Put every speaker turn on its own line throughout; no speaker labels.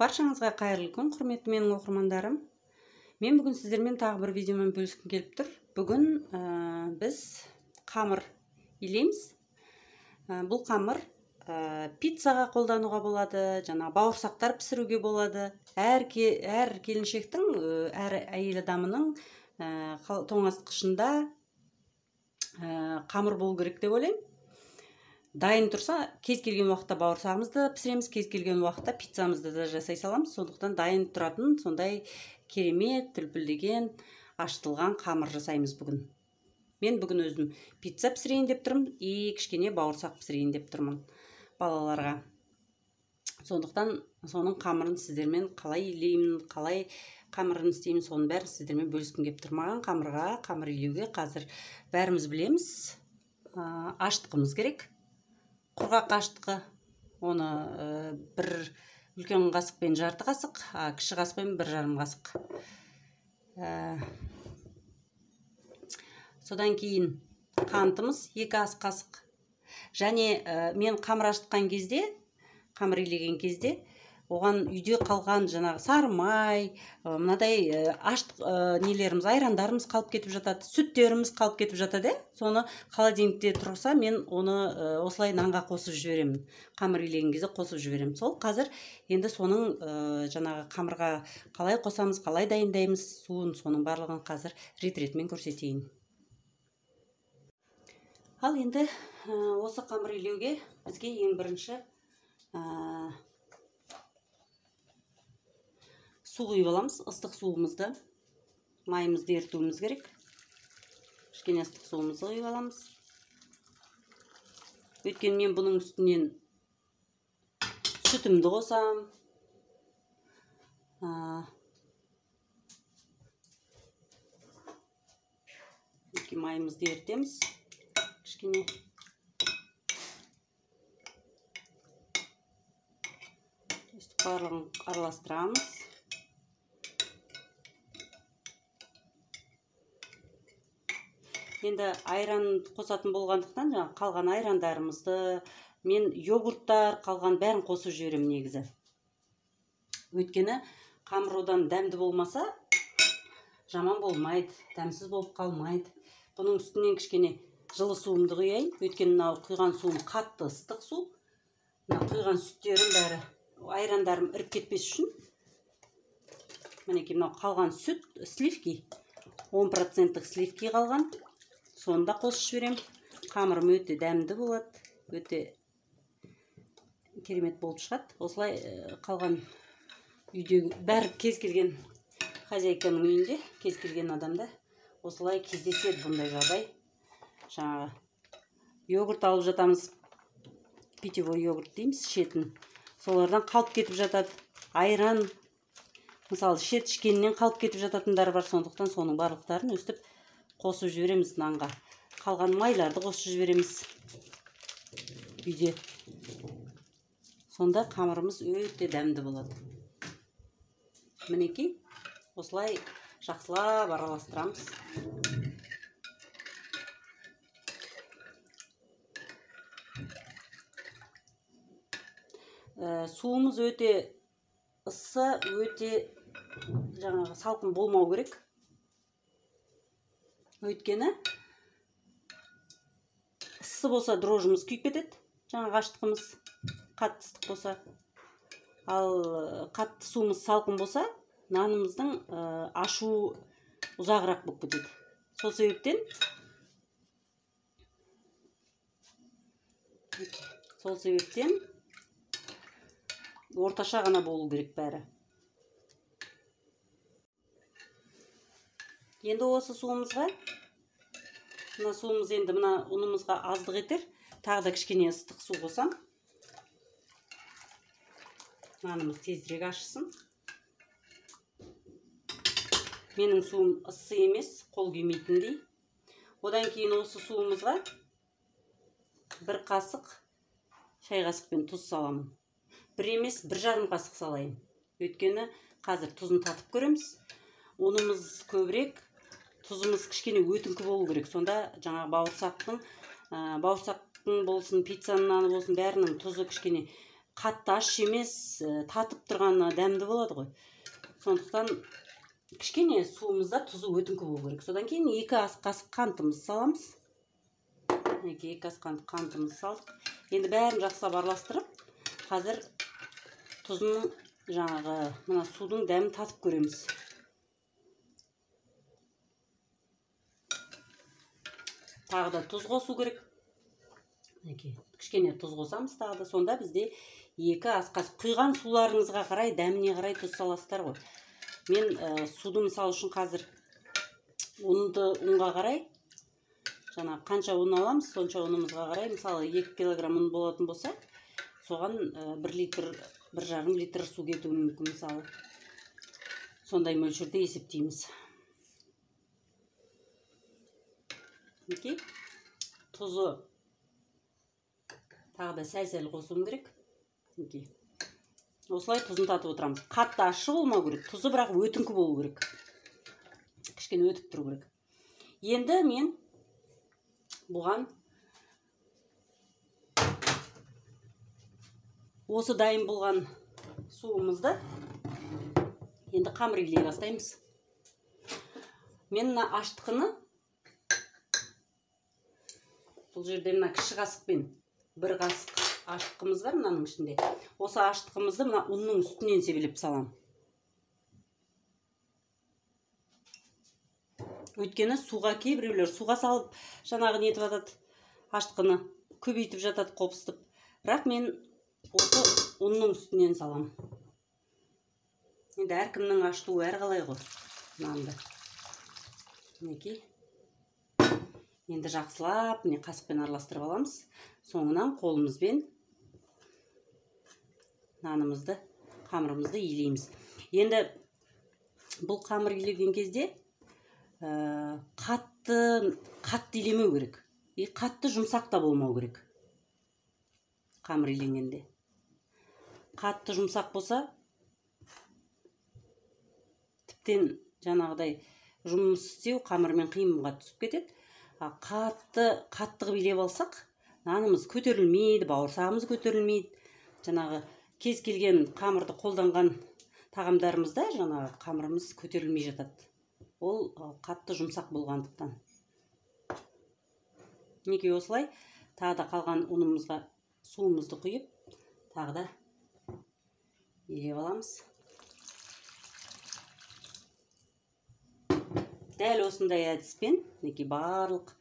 Баршаңызға қайырлы күн, құрметті менің оқырмандарым. Мен бүгін сіздермен тағы бір видеомен бөліскім келіп тұр. Бүгін біз қамыр илейміз. Бұл қамыр пиццаға қолдануға болады, жаңа бауырсақтар пісіруге болады. Әр келіншектің, әр әйел адамының тоңазытқышында қамыр болу керек деп ойлаймын. Дайын тұрса, кез келген уақытта бауырсағымызды пісіреміз, кез келген уақытта пиццамызды да жасай саламыз. Сондықтан дайын тұратын сондай керемет, түлпілдеген, ашытылған қамыр жасаймыз бүгін. Мен бүгін өзім пицца пісірейін деп тұрмын, кішкене бауырсақ пісірейін деп тұрмын балаларға. Сондықтан соның қамырын сіздермен қалай илеймін, қалай қамырын істеймін, соның бәрін сіздермен бөліскім келіп тұрмаған. Қамыр илеуге қазір бәріміз білеміз, ашытқымыз керек. Құрғақ ашытқы, оны бір үлкен қасықпен жарты қасық, кіші қасықпен 1,5 қасық. Содан кейін қантымыз 2 ас қасық. Және мен қамыр ашытқан кезде, қамыр илеген кезде, оған үйде қалған жаңағы сары май, мынадай нелеріміз, айрандарымыз қалып кетіп жатады, сүттеріміз қалып кетіп жатады. Соны холодильникте тұрса, мен оны осылай нанға қосып жіберемін. Қамыр илеген кезде қосып жіберемін. Сол қазір енді соның жаңағы қамырға қалай қосамыз, қалай дайындаймыз суын, соның барлығын қазір рет-ретімен көрсетейін. Ал енді осы қамыр илеуге бізге ең бірінші су құйып аламыз. Ыстық суымызды, майымызды ерітуіміз керек. Кішкене ыстық суымызды құйып аламыз. Өйткені мен бұның үстінен сүтімді қосам. Майымызды ерітеміз. Кішкене. Барлығын араластырамыз. Енді айран қосатын болғандықтан, қалған айрандарымызды, мен йогурттар қалған бәрін қосып жіберемін негізі. Өйткені қамыр одан дәмді болмаса, жаман болмайды, дәмсіз болып қалмайды. Бұның үстінен кішкене жылы суымды құяйын. Өйткені мынау құйған суым қатты ыстық су. Құйған сүттерім бәрі, айрандарым іріп кетпес үшін. Мінекей мынау қалған сүт, сливки, 10% сливки қалған. Сонда қосып жіберем. Қамырым өте дәмді болады, өте керемет болып шығады. Осылай қалған үйдегі бәрі кез келген хозяйканың үйінде, кез келген адамда осылай кездеседі бұндай жағдай. Жаңағы йогурт алып жатамыз, питьевой йогурт дейміз, ішетін. Солардан қалып кетіп жатады. Айран, мысалы, ішкеннен қалып кетіп жататындар бар. Сондықтан соның барлықтарын өстіп қосып жібереміз нанға. Қалған майларды қосып жібереміз үйде. Сонда қамырымыз өте дәмді болады. Мінекей, осылай жақсылап араластырамыз. Суымыз өте ыссы, өте жаңағы салқын болмау керек. Өйткені ыссы болса дрожжымыз күйіп кетеді, жаңағы ашытқымыз қатты ыстық болса. Ал қатты суымыз салқын болса, нанымыздың ашуы ұзағырақ болып кетеді. Сол себептен орташа ғана болу керек бәрі. Енді осы суымызға, мына суымыз енді мына ұнымызға аздық етер. Тағы да кішкене ыстық су қосам. Нанымыз тезірек ашысын. Менің суым ыссы емес, қол күймейтіндей. Одан кейін осы суымызға 1 қасық шай қасықпен тұз саламын. 1 емес, 1,5 қасық салайын. Өйткені қазір тұзын татып көреміз. Ұнымыз көбірек, тұзымыз кішкене өтіңкі болу керек. Сонда жаңағы бауырсақтың болсын, пиццаның наны болсын, бәрінің тұзы кішкене қатты ащы емес, татып тұрғаны дәмді болады ғой. Сондықтан кішкене суымызда тұзы өтіңкі болу керек. Содан кейін 2 ас қасық қантымызды саламыз. 2 ас қантымызды салдық. Енді бәрін жақсылап араластырып, қазір тұзының жаңағы мына судың дәмін татып көреміз. Тағы да тұз қосу керек. Кішкене тұз қосамыз тағы да. Сонда бізде 2 ас қасық. Құйған суларыңызға қарай, дәміне қарай тұз саласыздар ғой. Мен суды мысал үшін қазір ұнға қарай, жаңа қанша ұн аламыз, сонша ұнымызға қарай, мысалы 2 килограмм ұн болатын болса, соған 1,5 литр су кетуі мүмкін, мысалы. Сондай мөлшерде есептейміз. Тұзы тағы да сәл-сәл қосуым керек. Осылай тұзын татып отырамыз. Қатты ащы болмау керек. Тұзы бірақ өтіңкі болу керек. Кішкене өтіп тұру керек. Енді мен бұған осы дайын болған суымызды енді қамыр илей бастаймыз. Мен мына аштықыны бұл жерде мына кіші қасықпен 1 қасық аштықымыз бар мынаның ішінде. Осы аштықымызды мына ұнның үстінен себелеп салам. Өйткені суға кейбіреулер суға салып жаңағы нетіп жатады, аштықыны көбейтіп жатады, қопыстып. Бірақ мен осы ұнның үстінен салам. Енді әркімнің аштуы әрқалай ғой. Мынанды. Мінекей. Енді жақсылап қасықпен араластырып аламыз. Соңынан қолымызбен нанымызды, қамырымызды илейміз. Енді бұл қамыр илеген кезде қатты илемеу керек. Қатты жұмсақ та болмау керек. Қамыр иленгенде. Қатты жұмсақ болса, тіптен жаңағыдай жұмыс істеу қамырмен қиынға түсіп кетеді. Қатты билеп алсақ, нанымыз көтерілмейді, бауырсағымыз көтерілмейді. Жаңағы кез келген қамырды қолданған тағамдарымызда жаңағы қамырымыз көтерілмей жатады. Ол қатты жұмсақ болғандықтан. Неге осылай? Тағы да қалған ұнымызға суымызды құйып, тағы да илеп аламыз. Дәл осындай әдіспен барлық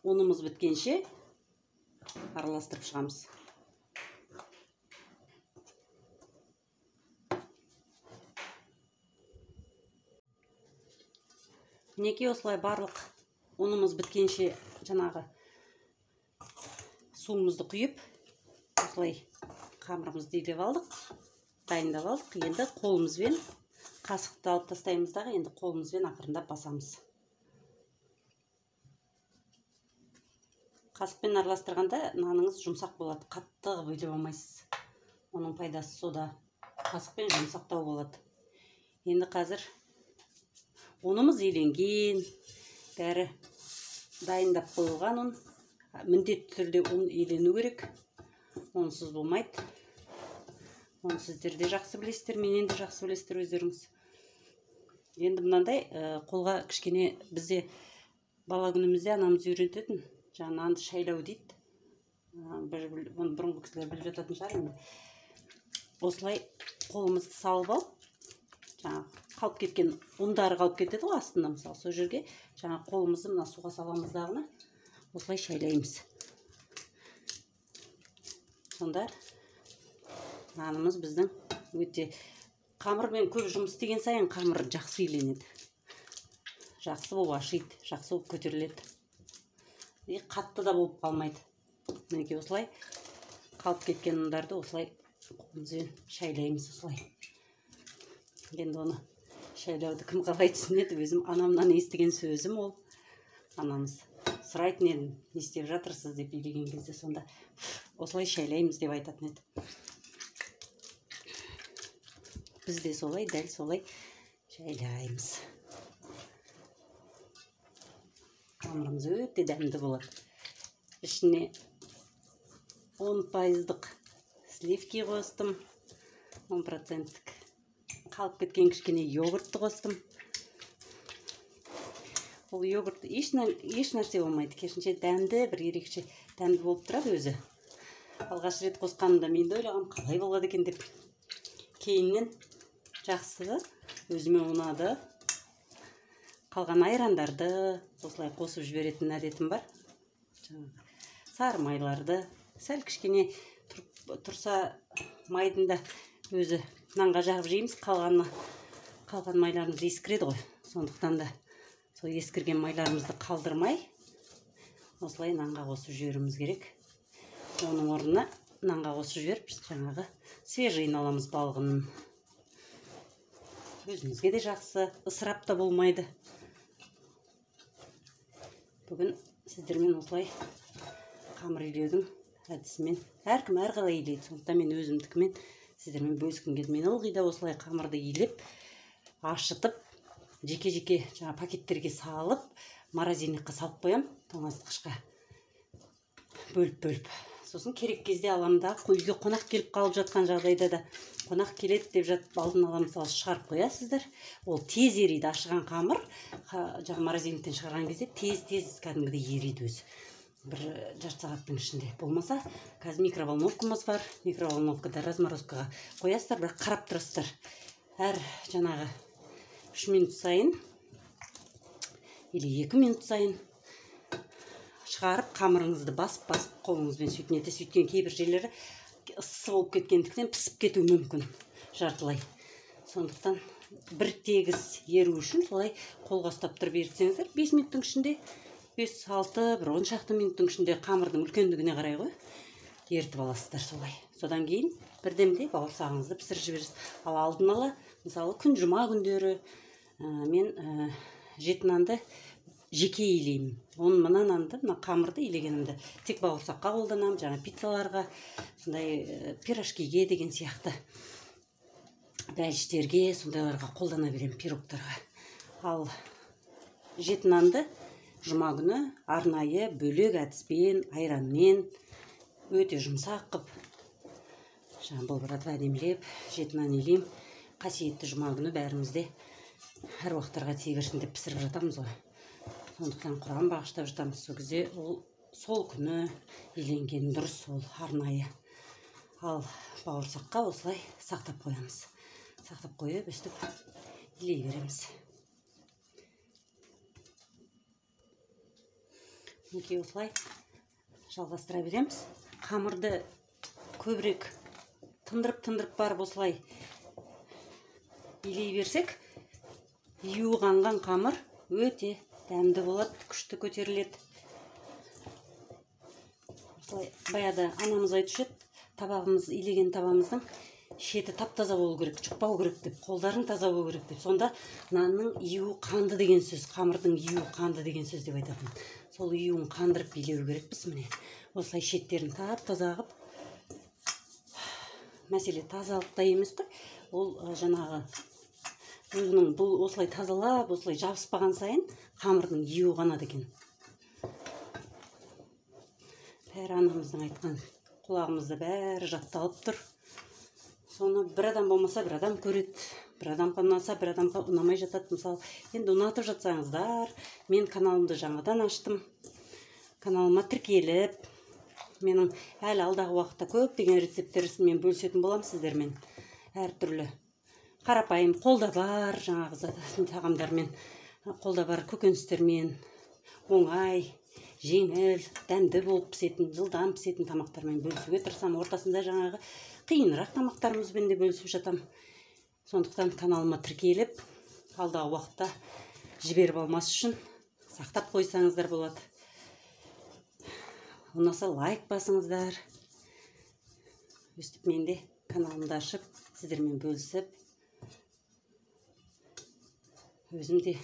ұнымыз біткенше араластырып шығамыз. Мінекей осылай барлық ұнымыз біткенше жаңағы суымызды құйып, осылай қамырымызды илеп алдық, дайындап алдық. Енді қолымызбен қасықты алып тастаймыздағы, енді қолымызбен ақырындап басамыз. Қасықпен араластырғанда наныңыз жұмсақ болады, қатты билеп алмайсыз. Оның пайдасы сода. Қасықпен жұмсақтау болады. Енді қазір ұнымыз иленген, бәрі дайындап қойылған ұн. Міндетті түрде ұн илену керек. Онсыз болмайды. Оны сіздер де жақсы білесіздер, менен де жақсы білесіздер өздеріңіз. Енді мынандай қолға кішкене бізде бала күнімізде анамыз үйрететін, жаңа нанды шайлау дейді. Бұрынғы кісілер біліп жататын шығар енді. Осылай қолымызды салып алып, жаңа қалып кеткен ұндары қалып кетеді ғой астында, мысалы сол жерге жаңа қолымызды мына суға саламыздағыны осылай шайлаймыз. Сонда нанымыз біздің өте қамырмен көп жұмыс істеген сайын қамыр жақсы иленеді. Жақсы болып ашиды, жақсы болып көтеріледі. Қатты да болып қалмайды. Мінекей осылай қалып кеткен ұндарды осылай қолымызбен шайлаймыз осылай. Енді оны шайлауды кім қалай түсінеді? Өзім анамнан естіген сөзім ол. Анамыз сұрайтын еді, не істеп жатырсыз деп илеген кезде, сонда осылай шайлаймыз деп айтатын еді. Біз де солай, дәл солай шайлаймыз. Қамырымыз өте дәмді болады. Ішіне 10% сливки қостым. 10%-тік. Қалып кеткен кішкене йогуртты қостым. Ол йогурт еш нәрсе болмайды. Керісінше дәмді, бір ерекше дәмді болып тұрады өзі. Алғаш рет қосқанымда мен де ойлағам, қалай болады екен деп. Кейіннен жақсы, өзіме ұнады. Қалған айрандарды осылай қосып жіберетін әдетім бар. Сары майларды, сәл кішкене тұрса майдың да өзі нанға жағып жейміз, қалған майларымыз ескіреді ғой. Сондықтан да сол ескірген майларымызды қалдырмай осылай нанға қосып жіберуіміз керек. Оның орнына нанға қосып жіберіп, жаңағы свежийін аламыз балғынын. Өзімізге де жақсы, ысырап та болмайды. Бүгін сіздермен осылай қамыр илеудің әдісімен, әркім әрқалай илейді. Сондықтан мен өзімдікімен сіздермен бөліскім келді. Мен ылғи да осылай қамырды илеп, ашытып, жеке-жеке жаңа пакеттерге салып, морозильникқа салып қоям, тоңазытқышқа бөліп. Сосын керек кезде аламын да, үйге қонақ келіп қалып жатқан жағдайда да, қонақ келеді деп жатып алдын ала мысалы шығарып қоясыздар. Ол тез ериді, ашыған қамыр, жаңа морозильниктен шығарған кезде тез кәдімгідей ериді өзі. Бір жарты сағаттың ішінде. Болмаса, қазір микроволновкамыз бар. Микроволновкада разморозкаға қоясыздар, бірақ қарап тұрасыздар. Әр жаңағы 3 минут сайын или 2 минут сайын шығарып, қамырыңызды басып қолыңызбен сөйткен кейбір жерлері ыссы болып кеткендіктен пісіп кетуі мүмкін жартылай. Сондықтан бір тегіс еру үшін солай қолға ұстап тұрып ерітсеңіздер, 5 минуттың ішінде, 5-6, бір 10 шақты минуттың ішінде қамырдың үлкендігіне қарай ғой, ерітіп аласыздар солай. Содан кейін бірдемде бауырсағыңызды пісіріп жібересіз. Ал алдын ала, мысалы күн жұма күндері мен жеті нанды жеке илеймін. Мына нанды, мына қамырды илегенімді тек бауырсаққа қолданамын, жаңа пиццаларға, сондай пирожкиге деген сияқты бәліштерге, сондайларға қолдана беремін, пирогтарға. Ал жеті нанды жұма күні арнайы бөлек әдіспен, айранмен өте жұмсақ қып, болбыратып әдемілеп жеті нан илеймін. Қасиетті жұма күні бәрімізде әруақтарға тие берсін деп пісіріп жатамыз ғой. Сондықтан Құран бағыштап жатамыз. Сол кезде сол күні иленген дұрыс, ол арнайы. Ал бауырсаққа осылай сақтап қоямыз. Сақтап қойып, өстіп илей береміз. Неке осылай жалғастыра береміз. Қамырды көбірек тындырып барып осылай илей берсек, юғанған қамыр өте дәмді болады, күшті көтеріледі. Осылай баяда анамыз айтушы еді, табағымыз, илеген табағымыздың шеті тап-таза болу керек, шықпау керек деп, қолдарың таза болу керек деп. Сонда нанның июі қанды деген сөз, қамырдың июі қанды деген сөз деп айтатын. Сол июін қандырып илеу керекпіз міне. Осылай шеттерін тап-таза қылып, мәселе тазалықта емес қой, ол жаңағы өзінің бұл осылай тазалап, осылай жабыспаған сайын қамырдың июі қанады екен. Бәрі анамыздың айтқан құлағымызда бәрі жатталып тұр. Соны бір адам болмаса бір адам көреді, бір адамға ұнаса бір адамға ұнамай жатады. Мысалы, енді ұнатып жатсаңыздар, мен каналымды жаңадан аштым. Каналыма тіркеліп, менің әлі алдағы уақытта көптеген рецепттермен бөлісетін боламын сіздермен. Әртүрлі қарапайым, қолда бар жаңағы тағамдармен, қолда бар көкөністермен, оңай, жеңіл, дәмді болып пісетін, жылдам пісетін тамақтармен бөлісуге тырысамын. Ортасында жаңағы қиынырақ тамақтарымызбен де бөлісіп жатам. Сондықтан каналыма тіркеліп, алдағы уақытта жіберіп алмас үшін сақтап қойсаңыздар болады. Ұнаса лайк басыңыздар. Өстіп мен де каналымды ашып, сіздермен бөлісіп, өзім де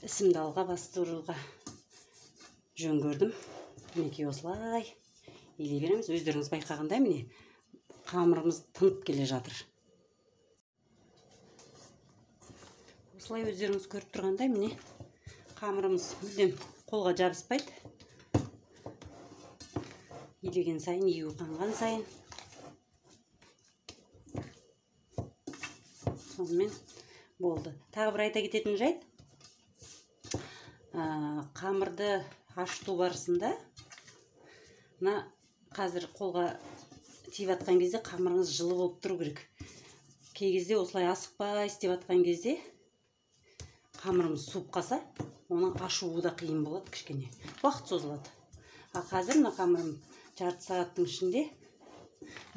ісімді алға бастыруға жөн көрдім. Мінекей осылай илей береміз. Өздеріңіз байқағандай міне қамырымыз тынып келе жатыр. Осылай өздеріңіз көріп тұрғандай міне қамырымыз мүлдем қолға жабыспайды. Илеген сайын, июі қанған сайын Сонымен болды. Тағы бір айта кететін жайт, қамырды ашыту барысында қазір қолға тиіп атқан кезде қамырыңыз жылы болып тұру керек. Кей кезде осылай асықпай істеп атқан кезде қамырымыз суып қалса, оның ашуы да қиын болады, кішкене уақыт созылады. Ал қазір мына қамырым жарты сағаттың ішінде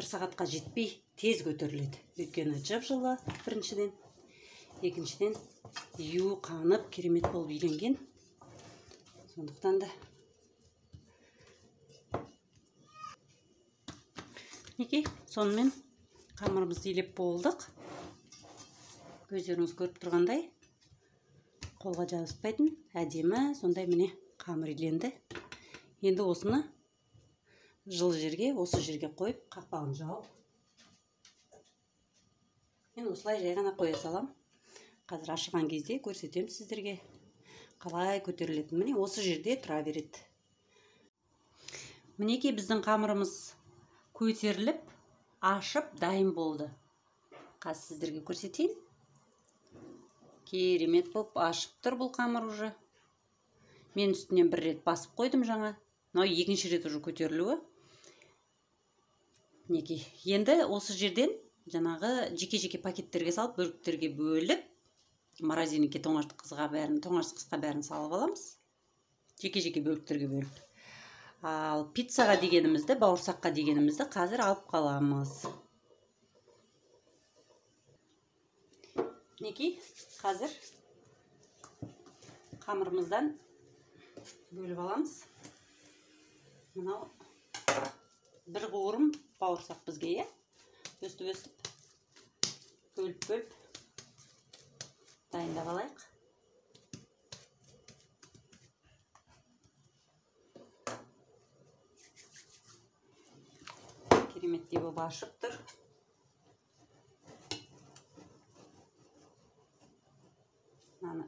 1 сағатқа жетпей тез көтеріледі. Өйткені жып-жылы біріншіден, екіншіден ию қанып керемет болып үйленген. Сондықтан да сонымен қамырымызды илеп болдық. Өздеріңіз көріп тұрғандай, қолға жабыспайтын әдемі сондай міне қамыр иленді. Енді осыны жылы жерге, осы жерге қойып, қақпағын жауып, мен осылай жай ғана қоя салам. Қазір ашыған кезде көрсетем сіздерге қалай көтерілетін. Міне осы жерде тұра береді. Мінекей біздің қамырымыз көтеріліп, ашып, дайын болды. Қазір сіздерге көрсетейін. Керемет болып ашып тұр бұл қамыр уже. Мен үстінен бір рет басып қойдым жаңа. Мынау екінші рет уже көтерілуі. Мінекей. Енді осы жерден жаңағы жеке-жеке пакеттерге салып, бөліктерге бөліп, морозильникке тоңазтқышқа бәрін салып аламыз. Жеке-жеке бөліктерге бөліп. Ал пиццаға дегенімізді, бауырсаққа дегенімізді қазір алып қаламыз. Мінекей, қазір қамырымыздан бөліп аламыз. Мынау бір қуырым бауырсақ бізге, өстіп-өстіп бөліп дайындап алайық. Кереметтей болып ашып тұр. Мынаны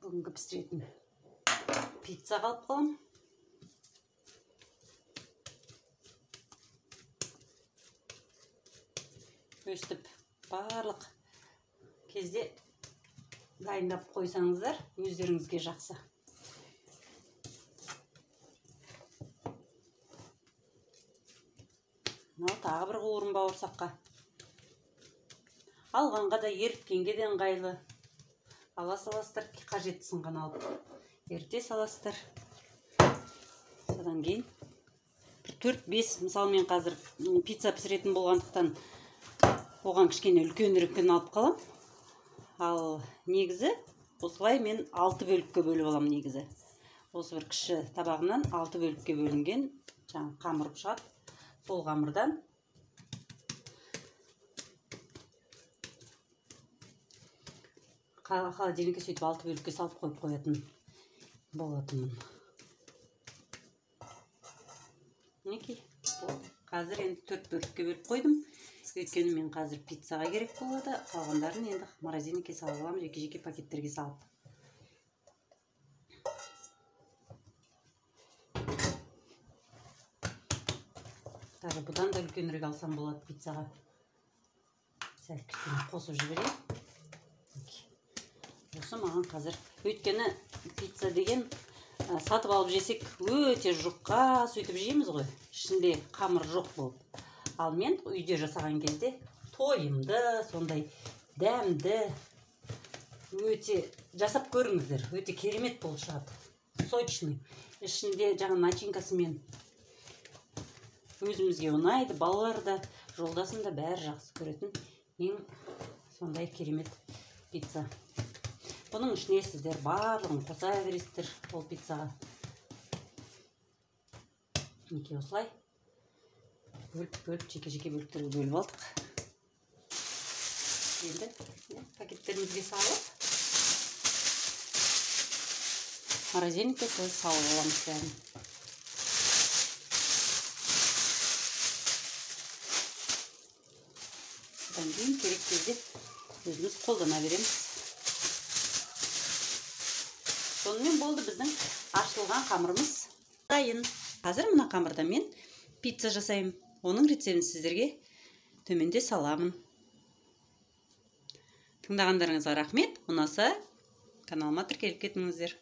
бүгінгі пісіретін пицца қалып қалам. Өстіп барлық кезде дайындап қойсаңыздар, өздеріңізге жақсы. Мынау тағы бір қуырым бауырсаққа. Алғанға да, еріткенге де ыңғайлы. Ала саластыр, қажеттісін ғана алып. Ерте саластыр. Содан кейін 4-5, мысалы мен қазір пицца пісіретін болғандықтан оған кішкене үлкенірекін алып қалам. Ал негізі осылай мен 6 бөлікке бөліп алам негізі. Осы бір кіші табағынан 6 бөлікке бөлінген жаңа қамыр шығады. Сол қамырдан холодильникке сөйтіп 6 бөлікке салып қойып қоятын болатынмын. Мінекей, қазір енді 4 бөлікке бөліп қойдым. Өйткені мен қазір пиццаға керек болады. Қалғандарын енді морозильникке салып аламын, жеке-жеке пакеттерге салып. Даже бұдан да үлкенірек алсам болады пиццаға. Сәл кішкене қосып жіберейін. Осы маған қазір. Өйткені пицца деген сатып алып жесек өте жұққа сөйтіп жейміз ғой. Ішінде қамыр жоқ болып. Ал мен үйде жасаған кезде тойымды, сондай дәмді өте жасап көріңіздер. Өте керемет болып шығады. Сочный. Ішінде жаңа начинкасымен өзімізге ұнайды. Балалар да, жолдасым да бәрі жақсы көретін ең сондай керемет пицца. Бұның ішіне сіздер барлығын қоса бересіздер ол пиццаға. Мінекей осылай бөліп, жеке-жеке бөліктерге бөліп алдық. Енді пакеттерімізге салып, морозильникке салып аламыз бәрін. Содан кейін керек кезде өзіміз қолдана береміз. Сонымен болды біздің ашылған қамырымыз дайын. Қазір мына қамырда мен пицца жасаймын. Оның рецептін сіздерге төменде саламын. Тыңдағандарыңызға рахмет. Ұнаса каналыма тіркеліп кетіңіздер.